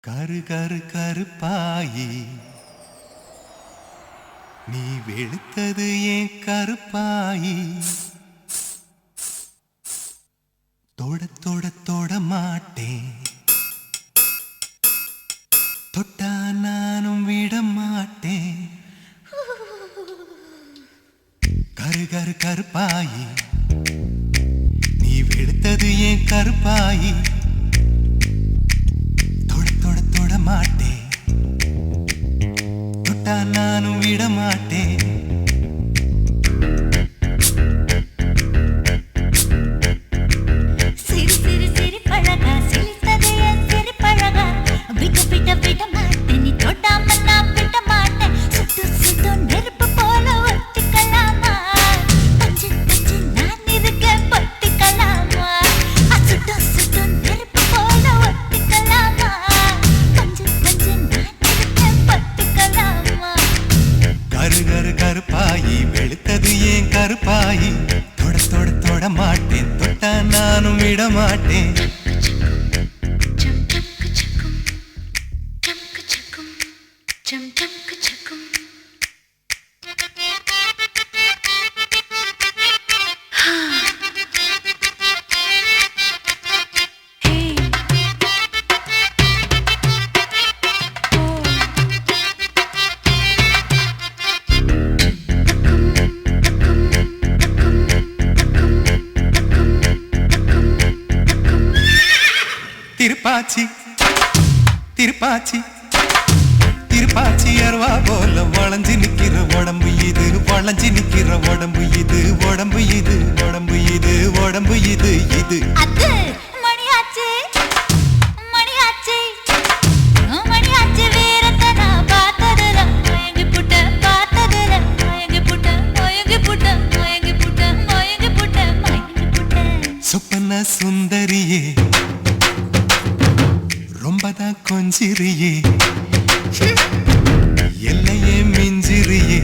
கரு கரு கருப்பாயி நீ வெளுத்தது ஏன் கருப்பாயி தொட தொட தொட மாட்டேன் தொட்டா நானும் விட மாட்டேன் கரு கரு கருப்பாயி நீ வெளுத்தது ஏன் கருப்பாயி மாட்டேன் தொட்டா நானும் விட மாட்டேன் சிறு சிறு சிறு பழகா சிரித்தது என் சிறு பழகா விட்டு விட விட மாட்டேன் நீ தொட்டாம நான் விட மாட்டேன் சுட்டு சுட்டு நெருப்பு போல ஒட்டிக்கலாமா பஞ்சு பஞ்சு நான் இருக்கேன் பத்திக்கலாமா சுட்டு சுட்டு நெருப்பு போல ஒட்டிக்கலாமா கரு கரு கருப்பாயி வெளுத்தது ஏன் கருப்பாயி தொட தொட தொட மாட்டேன் தொட்டா நானும் விட மாட்டேன் திருப்பாச்சி திருப்பாச்சி திருப்பாச்சி அருவா போல வளைஞ்சு நிக்கிற உடம்பு இது வளைஞ்சு நிக்கிற உடம்பு இது உடம்பு இது உடம்பு இது உடம்பு இது இது அது மணியாச்சு மணியாச்சு மணியாச்சு வீரத்தை நான் பார்த்ததுல மயங்கி புட்ட பார்த்ததுல மயங்கி புட்ட மயங்கி புட்ட மயங்கி புட்ட மயங்கி புட்ட மயங்கி புட்ட சொப்பன சுந்தரியே ரொம்பதான் கொஞ்சிரியே எல்லையே மிஞ்சிரியே